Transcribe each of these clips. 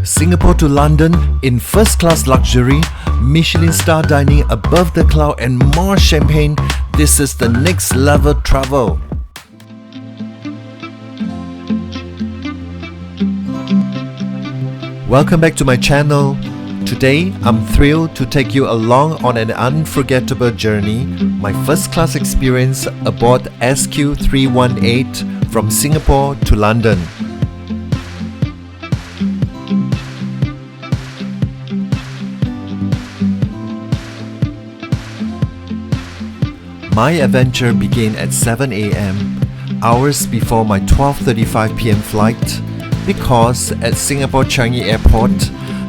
Singapore to London in first-class luxury, Michelin-star dining above the cloud and more champagne. This is the next level travel. Welcome back to my channel. Today, I'm thrilled to take you along on an unforgettable journey, my first-class experience aboard SQ318 from Singapore to London. My adventure began at 7 a.m, hours before my 12:35 p.m. flight, because at Singapore Changi Airport,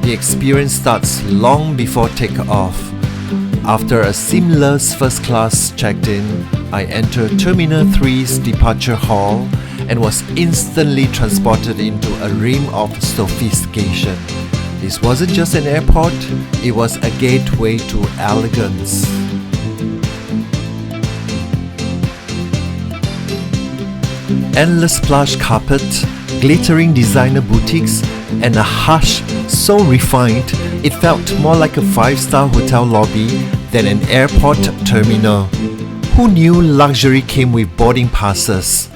the experience starts long before takeoff. After a seamless first-class checked-in, I entered Terminal 3's departure hall and was instantly transported into a realm of sophistication. This wasn't just an airport, it was a gateway to elegance. Endless plush carpet, glittering designer boutiques, and a hush so refined it felt more like a five-star hotel lobby than an airport terminal. Who knew luxury came with boarding passes?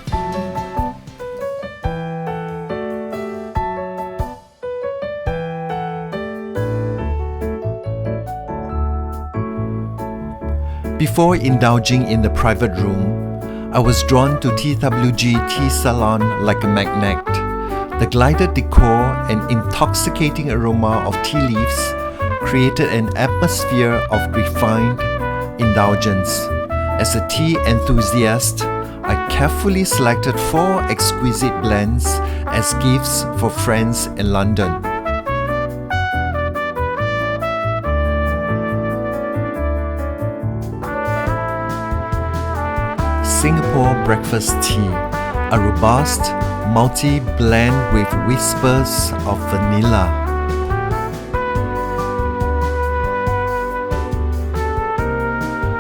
Before indulging in the private room, I was drawn to TWG Tea Salon like a magnet. The glided decor and intoxicating aroma of tea leaves created an atmosphere of refined indulgence. As a tea enthusiast, I carefully selected 4 exquisite blends as gifts for friends in London. Singapore breakfast tea, a robust, malty blend with whispers of vanilla.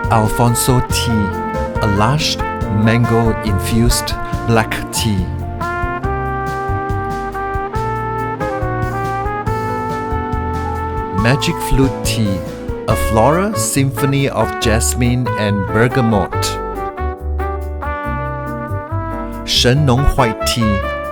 Alfonso tea, a lush, mango-infused black tea. Magic flute tea, a floral symphony of jasmine and bergamot. Shen Nong white tea,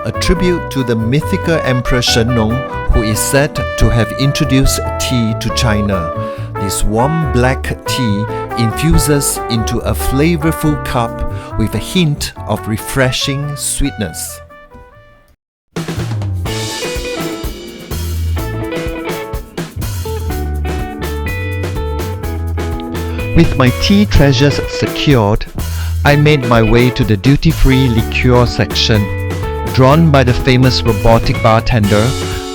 a tribute to the mythical Emperor Shen Nong, who is said to have introduced tea to China. This warm black tea infuses into a flavorful cup with a hint of refreshing sweetness. With my tea treasures secured, I made my way to the duty-free liqueur section. Drawn by the famous robotic bartender,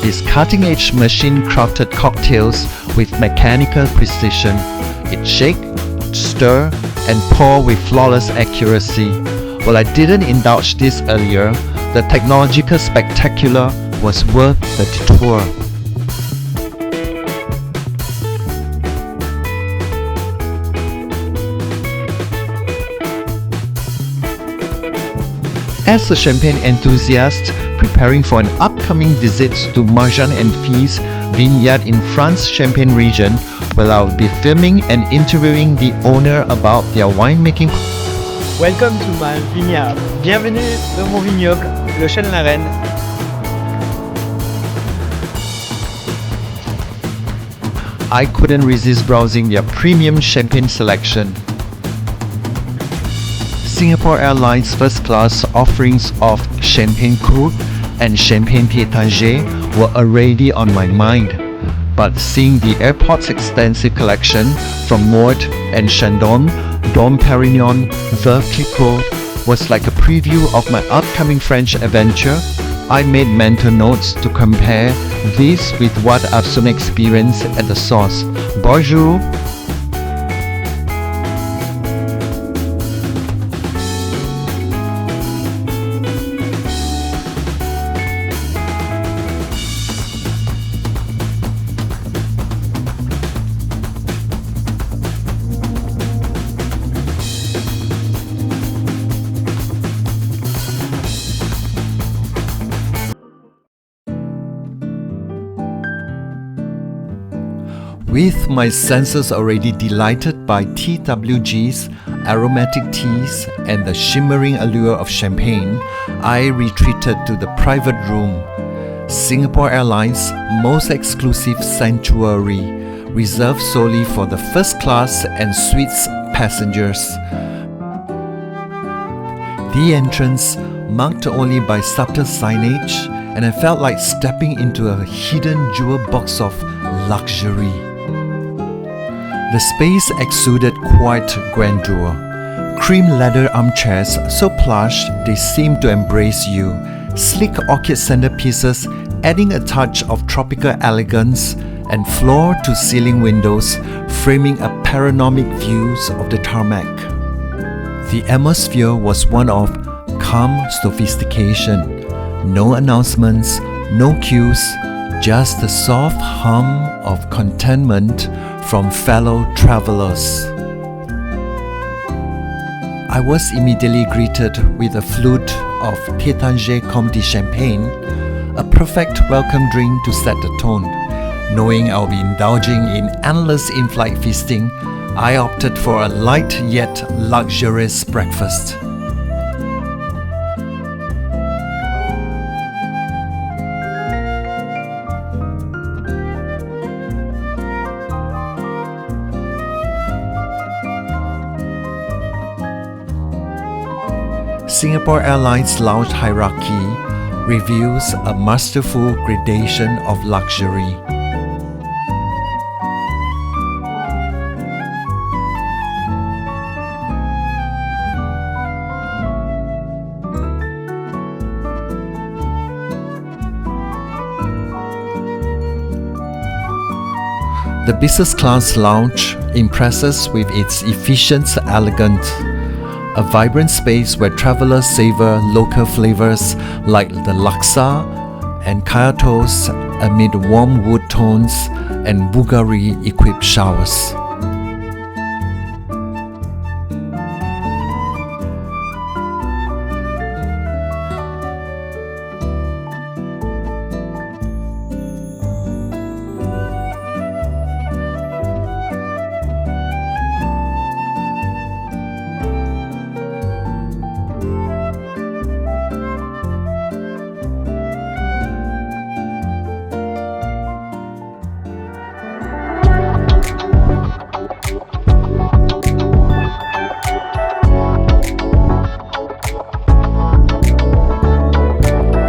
this cutting-edge machine crafted cocktails with mechanical precision. It shake, stir, and pour with flawless accuracy. While I didn't indulge this earlier, the technological spectacular was worth the detour. As a champagne enthusiast preparing for an upcoming visit to Marjan and Fils vineyard in France Champagne region, where I'll be filming and interviewing the owner about their winemaking. Welcome to my vineyard. Bienvenue dans mon vignoble, le Chêne la Reine. I couldn't resist browsing their premium champagne selection. Singapore Airlines first-class offerings of Champagne Krug and Champagne Taittinger were already on my mind, but seeing the airport's extensive collection from Mort and Chandon, Dom Pérignon, Clicquot was like a preview of my upcoming French adventure. I made mental notes to compare this with what I've soon experienced at the source. Bonjour! With my senses already delighted by TWG's aromatic teas and the shimmering allure of champagne, I retreated to the private room, Singapore Airlines' most exclusive sanctuary, reserved solely for the first class and suites passengers. The entrance, marked only by subtle signage, and I felt like stepping into a hidden jewel box of luxury. The space exuded quiet grandeur. Cream leather armchairs so plush they seemed to embrace you, sleek orchid centerpieces adding a touch of tropical elegance, and floor-to-ceiling windows framing a panoramic views of the tarmac. The atmosphere was one of calm sophistication. No announcements, no cues, just the soft hum of contentment from fellow travelers. I was immediately greeted with a flute of Taittinger Comté champagne, a perfect welcome drink to set the tone. Knowing I'll be indulging in endless in-flight feasting, I opted for a light yet luxurious breakfast. Singapore Airlines lounge hierarchy reveals a masterful gradation of luxury. The business class lounge impresses with its efficient elegance, a vibrant space where travelers savor local flavors like the laksa and kaya toast amid warm wood tones and Bulgari-equipped showers.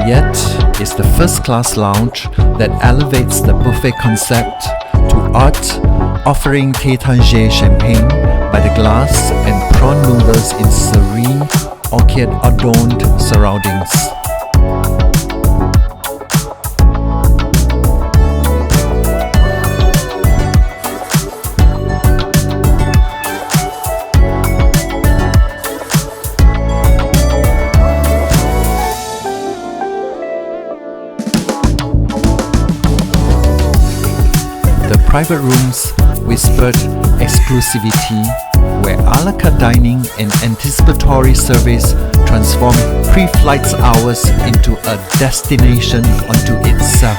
Yet, it's the first-class lounge that elevates the buffet concept to art, offering Taittinger champagne by the glass and prawn noodles in serene, orchid-adorned surroundings. Private rooms whispered exclusivity, where a la carte dining and anticipatory service transform pre-flight hours into a destination unto itself.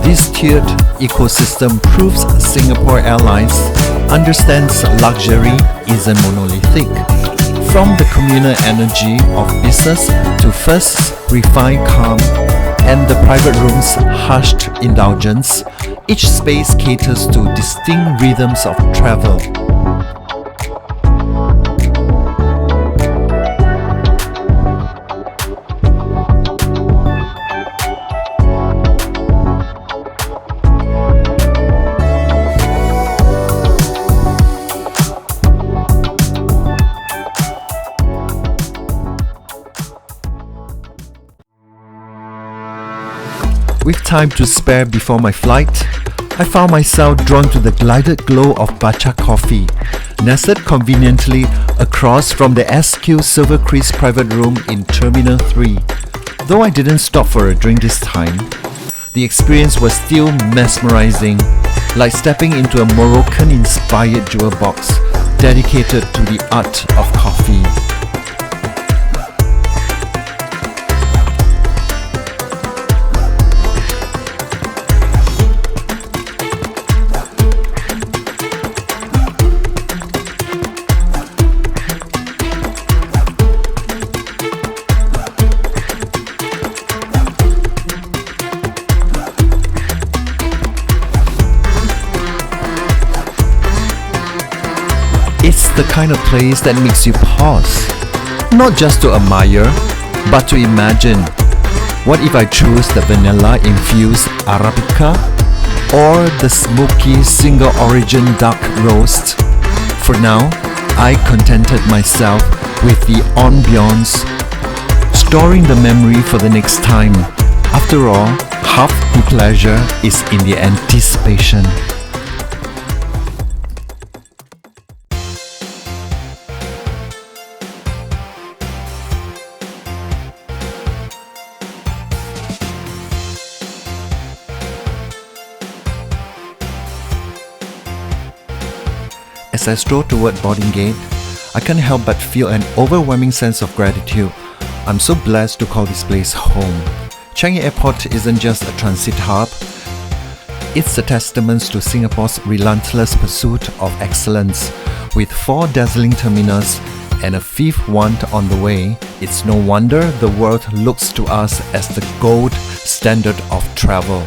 This tiered ecosystem proves Singapore Airlines understands luxury isn't monolithic. From the communal energy of business to first refined calm and the private room's hushed indulgence, each space caters to distinct rhythms of travel. With time to spare before my flight, I found myself drawn to the glided glow of matcha coffee, nestled conveniently across from the SQ Silver Crease private room in Terminal 3. Though I didn't stop for a drink this time, the experience was still mesmerizing, like stepping into a Moroccan-inspired jewel box dedicated to the art of coffee. the kind of place that makes you pause, not just to admire, but to imagine. What if I choose the vanilla-infused Arabica or the smoky single-origin dark roast? For now, I contented myself with the ambiance, storing the memory for the next time. After all, half the pleasure is in the anticipation. As I stroll toward boarding gate, I can't help but feel an overwhelming sense of gratitude. I'm so blessed to call this place home. Changi Airport isn't just a transit hub, it's a testament to Singapore's relentless pursuit of excellence. With 4 dazzling terminals and a 5th one on the way, it's no wonder the world looks to us as the gold standard of travel.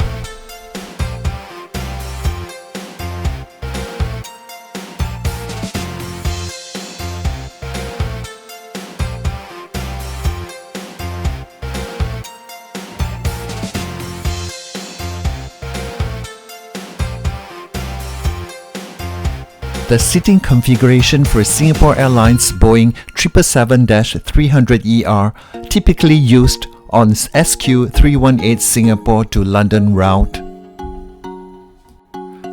The seating configuration for Singapore Airlines Boeing 777-300ER, typically used on SQ318 Singapore to London route.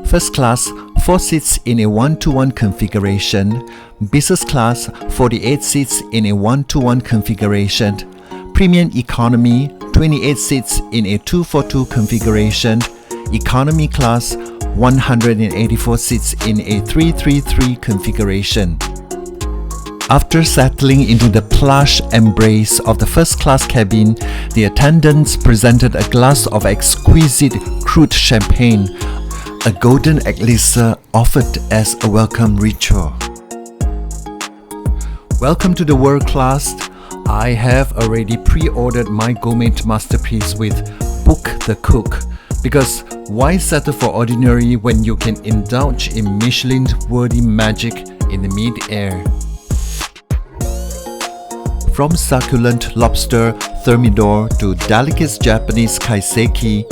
First class, 4 seats in a 1-to-1 configuration. Business class, 48 seats in a 1-to-1 configuration. Premium economy, 28 seats in a 2-for-2 configuration. Economy class, 184 seats in a 333 configuration. After settling into the plush embrace of the first-class cabin, the attendants presented a glass of exquisite Krug champagne, a golden elixir offered as a welcome ritual. Welcome to the world class. I have already pre-ordered my gourmet masterpiece with Book the Cook, because why settle for ordinary when you can indulge in Michelin-worthy magic in the mid-air? From succulent lobster thermidor to delicate Japanese kaiseki,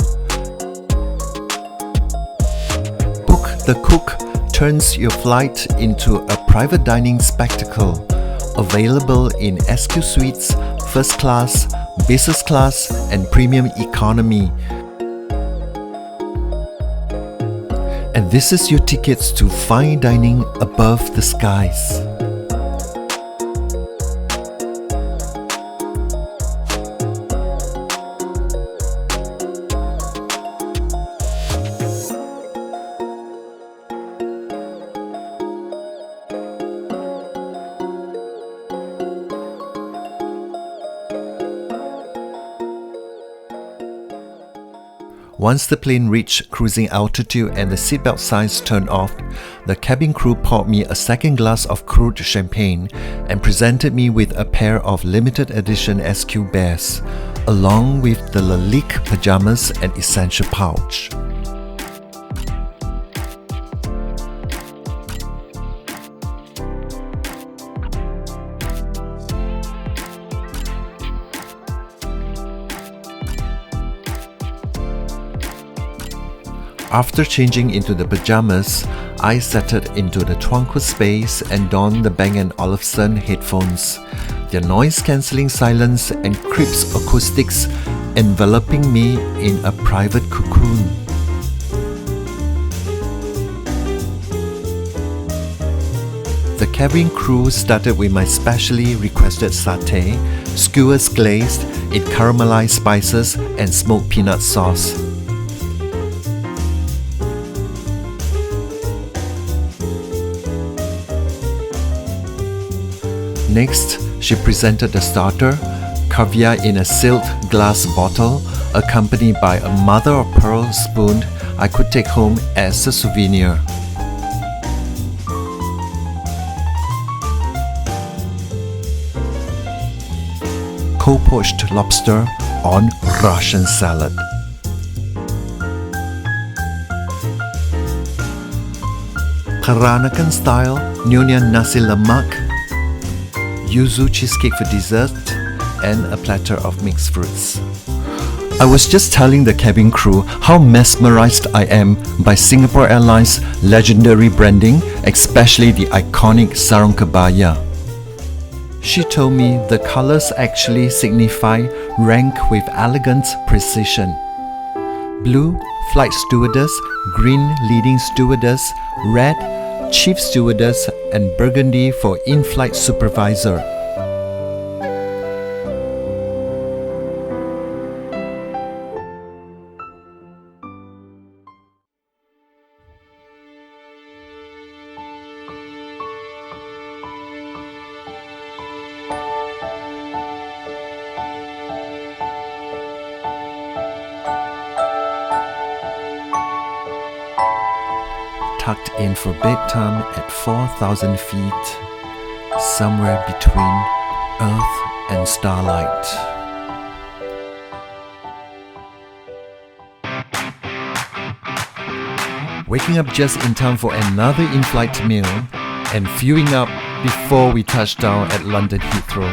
Book the Cook turns your flight into a private dining spectacle. Available in SQ suites, first class, business class, and premium economy. And this is your tickets to fine dining above the skies. Once the plane reached cruising altitude and the seatbelt signs turned off, the cabin crew poured me a second glass of Krug champagne and presented me with a pair of limited edition SQ bears, along with the Lalique pajamas and essential pouch. After changing into the pajamas, I settled into the tranquil space and donned the Bang & Olufsen headphones, their noise-cancelling silence and crisp acoustics enveloping me in a private cocoon. The cabin crew started with my specially requested satay, skewers glazed in caramelized spices and smoked peanut sauce. Next, she presented the starter, caviar in a sealed glass bottle, accompanied by a mother-of-pearl spoon I could take home as a souvenir. Cold-poached lobster on Russian salad. Peranakan style Nyonya nasi lemak, yuzu cheesecake for dessert, and a platter of mixed fruits. I was just telling the cabin crew how mesmerized I am by Singapore Airlines' legendary branding, especially the iconic sarong kebaya. She told me the colors actually signify rank with elegant precision. Blue, flight stewardess; green, leading stewardess; red, chief stewardess; and burgundy for in-flight supervisor. Tucked in for bedtime at 4,000 feet, somewhere between Earth and starlight. Waking up just in time for another in-flight meal and fueling up before we touch down at London Heathrow.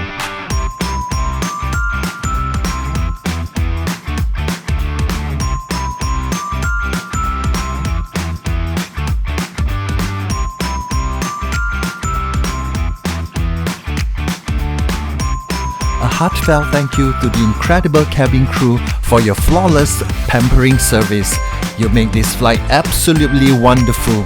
A heartfelt thank you to the incredible cabin crew for your flawless pampering service. You make this flight absolutely wonderful.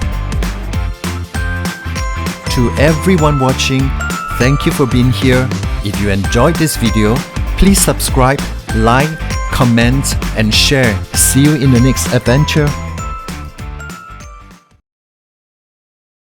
To everyone watching, thank you for being here. If you enjoyed this video, please subscribe, like, comment, and share. See you in the next adventure.